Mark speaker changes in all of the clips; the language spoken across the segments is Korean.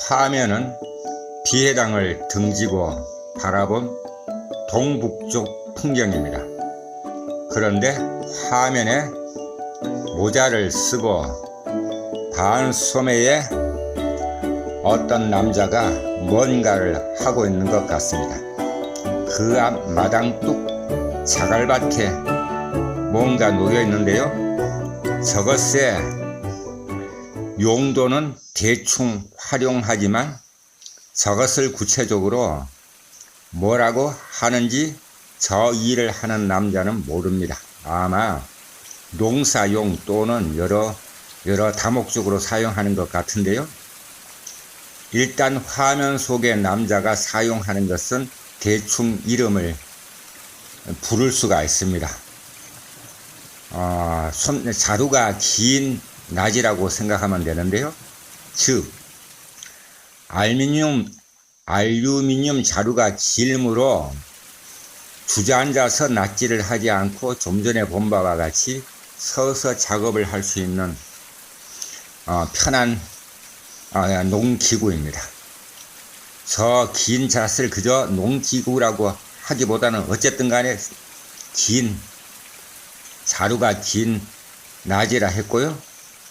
Speaker 1: 화면은 비해당을 등지고 바라본 동북쪽 풍경입니다. 그런데 화면에 모자를 쓰고 반소매에 어떤 남자가 뭔가를 하고 있는 것 같습니다. 그 앞 마당둑 자갈밭에 뭔가 놓여 있는데요. 저것의 용도는 대충 활용하지만 저것을 구체적으로 뭐라고 하는지 저 일을 하는 남자는 모릅니다. 아마 농사용 또는 여러 다목적으로 사용하는 것 같은데요. 일단 화면 속의 남자가 사용하는 것은 대충 이름을 부를 수가 있습니다. 자루가 긴 낫이라고 생각하면 되는데요. 즉 알루미늄 자루가 길므로 주저앉아서 낫질을 하지 않고 좀 전에 본 바와 같이 서서 작업을 할 수 있는 편한 농기구입니다. 저 긴 잣을 그저 농기구라고 하기보다는 어쨌든 간에 자루가 긴 낫이라 했고요.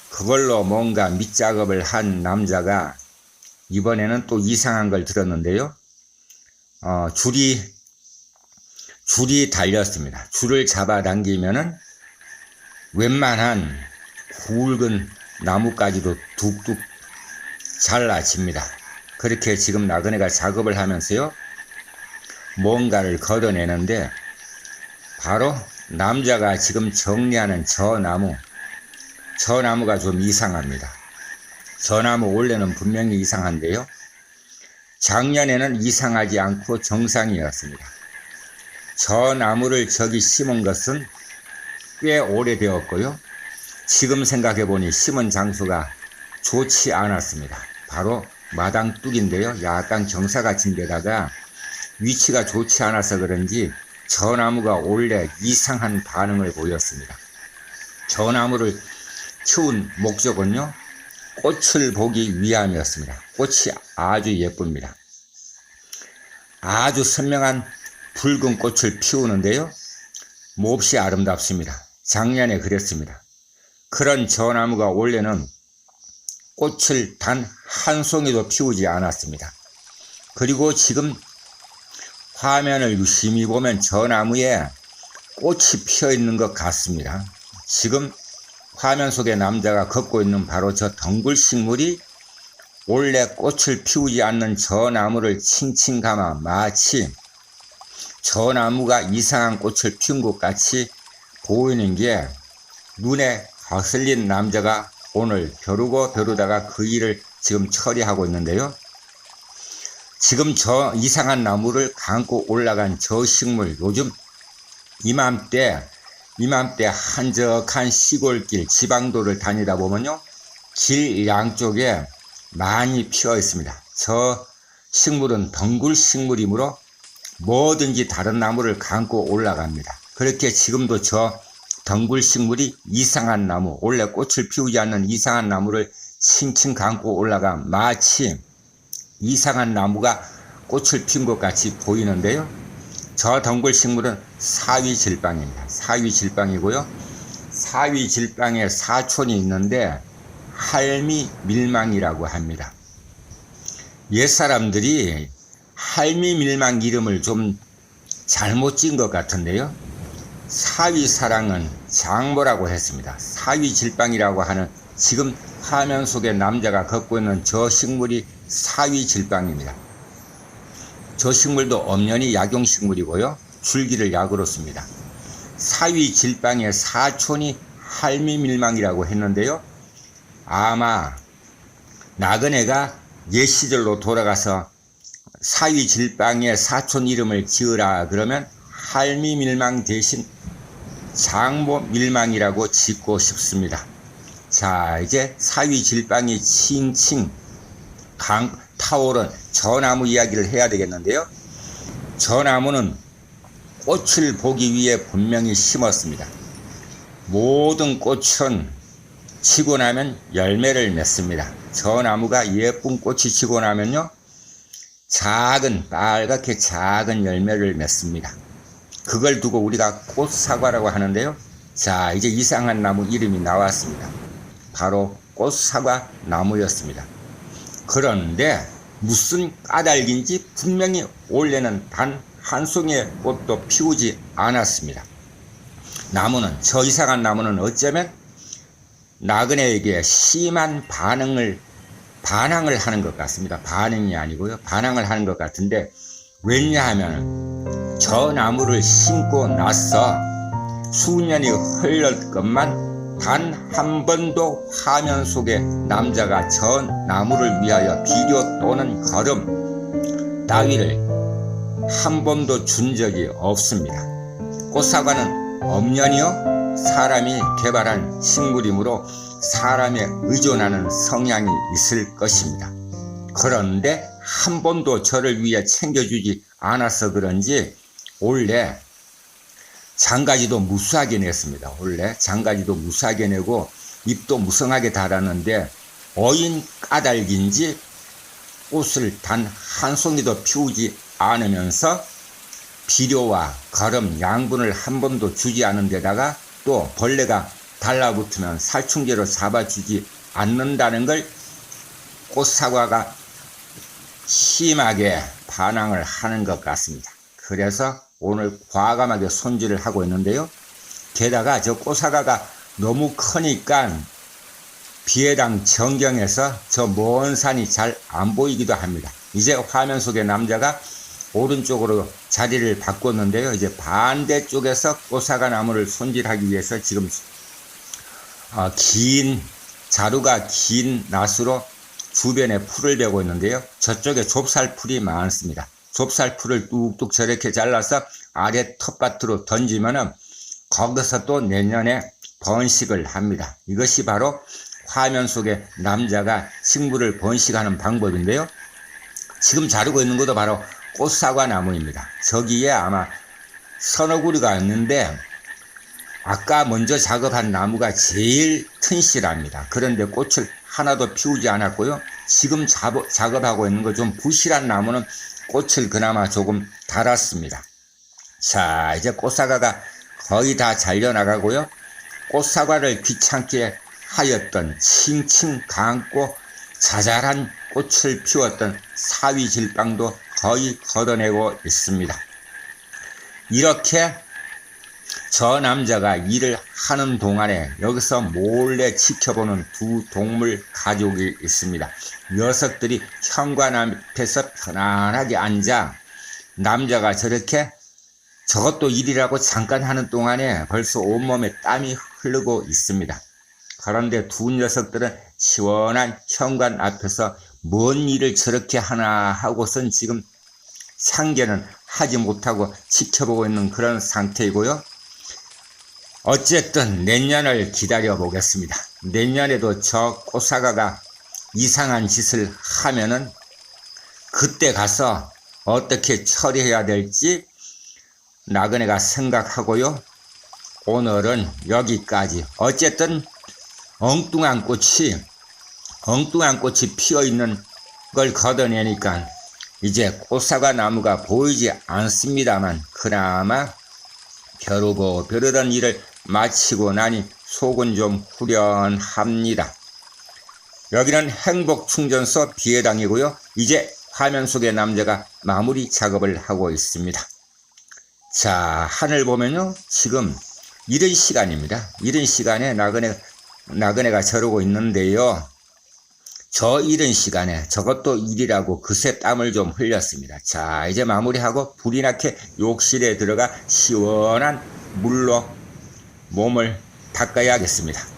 Speaker 1: 그걸로 뭔가 밑작업을 한 남자가 이번에는 또 이상한 걸 들었는데요. 줄이 달렸습니다. 줄을 잡아당기면은 웬만한 굵은 나무까지도 뚝뚝 잘라집니다. 그렇게 지금 나그네가 작업을 하면서요, 뭔가를 걷어내는데 바로 남자가 지금 정리하는 저 나무가 좀 이상합니다. 저 나무 원래는 분명히 이상한데요. 작년에는 이상하지 않고 정상이었습니다. 저 나무를 저기 심은 것은 꽤 오래되었고요. 지금 생각해보니 심은 장소가 좋지 않았습니다. 바로 마당둑인데요. 약간 경사가 진 데다가 위치가 좋지 않아서 그런지 저 나무가 원래 이상한 반응을 보였습니다. 저 나무를 키운 목적은요, 꽃을 보기 위함이었습니다. 꽃이 아주 예쁩니다. 아주 선명한 붉은 꽃을 피우는데요, 몹시 아름답습니다. 작년에 그랬습니다. 그런 저 나무가 원래는 꽃을 단 한 송이도 피우지 않았습니다. 그리고 지금 화면을 유심히 보면 저 나무에 꽃이 피어 있는 것 같습니다. 지금 화면 속에 남자가 걷고 있는 바로 저 덩굴식물이 원래 꽃을 피우지 않는 저 나무를 칭칭 감아 마치 저 나무가 이상한 꽃을 피운 것 같이 보이는 게 눈에 거슬린 남자가 오늘 벼르다가 그 일을 지금 처리하고 있는데요. 지금 저 이상한 나무를 감고 올라간 저 식물, 요즘 이맘때 한적한 시골길, 지방도를 다니다 보면요, 길 양쪽에 많이 피어 있습니다. 저 식물은 덩굴식물이므로 뭐든지 다른 나무를 감고 올라갑니다. 그렇게 지금도 저 덩굴식물이 이상한 나무, 원래 꽃을 피우지 않는 이상한 나무를 칭칭 감고 올라가 마치 이상한 나무가 꽃을 피운 것 같이 보이는데요. 저 덩굴식물은 사위질방입니다. 사위질방이고요. 사위질방에 사촌이 있는데 할미밀망이라고 합니다. 옛사람들이 할미밀망 이름을 좀 잘못 지은 것 같은데요. 사위사랑은 장모라고 했습니다. 사위질방이라고 하는 지금 화면 속에 남자가 걷고 있는 저 식물이 사위질방입니다. 저 식물도 엄연히 약용식물이고요. 줄기를 약으로 씁니다. 사위질방의 사촌이 할미밀망이라고 했는데요. 아마 나그네가 옛 시절로 돌아가서 사위질방의 사촌 이름을 지으라 그러면 할미밀망 대신 장모밀망이라고 짓고 싶습니다. 자, 이제 사위질방이 칭칭 타오른 저 나무 이야기를 해야 되겠는데요. 저 나무는 꽃을 보기 위해 분명히 심었습니다. 모든 꽃은 치고 나면 열매를 맺습니다. 저 나무가 예쁜 꽃이 지고 나면요, 빨갛게 작은 열매를 맺습니다. 그걸 두고 우리가 꽃사과라고 하는데요. 자, 이제 이상한 나무 이름이 나왔습니다. 바로 꽃사과 나무였습니다. 그런데 무슨 까닭인지 분명히 올해는 단 한 송이의 꽃도 피우지 않았습니다. 저 이상한 나무는 어쩌면 나그네에게 심한 반항을 하는 것 같습니다. 반응이 아니고요. 반항을 하는 것 같은데, 왜냐하면 저 나무를 심고 나서 수년이 흘렀건만 단 한 번도 화면 속에 남자가 저 나무를 위하여 비료 또는 거름 따위를 한 번도 준 적이 없습니다. 꽃사과는 엄연히요, 사람이 개발한 식물이므로 사람에 의존하는 성향이 있을 것입니다. 그런데 한 번도 저를 위해 챙겨주지 않아서 그런지 올해 장가지도 무수하게 냈습니다. 올해 장가지도 무수하게 내고 잎도 무성하게 달았는데, 어인 까닭인지 꽃을 단 한 송이도 피우지 않으면서 비료와 거름, 양분을 한 번도 주지 않은 데다가 또 벌레가 달라붙으면 살충제로 잡아주지 않는다는 걸 꽃사과가 심하게 반항을 하는 것 같습니다. 그래서 오늘 과감하게 손질을 하고 있는데요. 게다가 저 꽃사과가 너무 크니까 비해당 전경에서 저 먼 산이 잘 안 보이기도 합니다. 이제 화면 속의 남자가 오른쪽으로 자리를 바꿨는데요. 이제 반대쪽에서 꽃사과 나무를 손질하기 위해서 지금 자루가 긴 낫으로 주변에 풀을 베고 있는데요. 저쪽에 좁쌀풀이 많습니다. 좁쌀풀을 뚝뚝 저렇게 잘라서 아래 텃밭으로 던지면은 거기서 또 내년에 번식을 합니다. 이것이 바로 화면 속에 남자가 식물을 번식하는 방법인데요. 지금 자르고 있는 것도 바로 꽃사과 나무입니다. 저기에 아마 서너 그루가 있는데, 아까 먼저 작업한 나무가 제일 튼실합니다. 그런데 꽃을 하나도 피우지 않았고요. 지금 작업하고 있는 거 좀 부실한 나무는 꽃을 그나마 조금 달았습니다. 자, 이제 꽃사과가 거의 다 잘려나가고요. 꽃사과를 귀찮게 하였던 칭칭 감고 자잘한 꽃을 피웠던 사위질방도 거의 걷어내고 있습니다. 이렇게 저 남자가 일을 하는 동안에 여기서 몰래 지켜보는 두 동물 가족이 있습니다. 녀석들이 현관 앞에서 편안하게 앉아 남자가 저것도 일이라고 잠깐 하는 동안에 벌써 온몸에 땀이 흐르고 있습니다. 그런데 두 녀석들은 시원한 현관 앞에서 뭔 일을 저렇게 하나 하고선 지금 상견은 하지 못하고 지켜보고 있는 그런 상태이고요. 어쨌든 내년을 기다려 보겠습니다. 내년에도 저 꽃사과가 이상한 짓을 하면은 그때 가서 어떻게 처리해야 될지 나그네가 생각하고요. 오늘은 여기까지. 어쨌든 엉뚱한 꽃이 피어 있는 걸 걷어내니까 이제 꽃사과 나무가 보이지 않습니다만, 그나마 벼르고 벼르던 일을 마치고 나니 속은 좀 후련합니다. 여기는 행복충전소 비해당이고요. 이제 화면 속의 남자가 마무리 작업을 하고 있습니다. 자, 하늘 보면요, 지금 이른 시간입니다. 이른 시간에 나그네가 저러고 있는데요. 저 이른 시간에 저것도 일이라고 그새 땀을 좀 흘렸습니다. 자, 이제 마무리하고 불이 나게 욕실에 들어가 시원한 물로 몸을 닦아야겠습니다.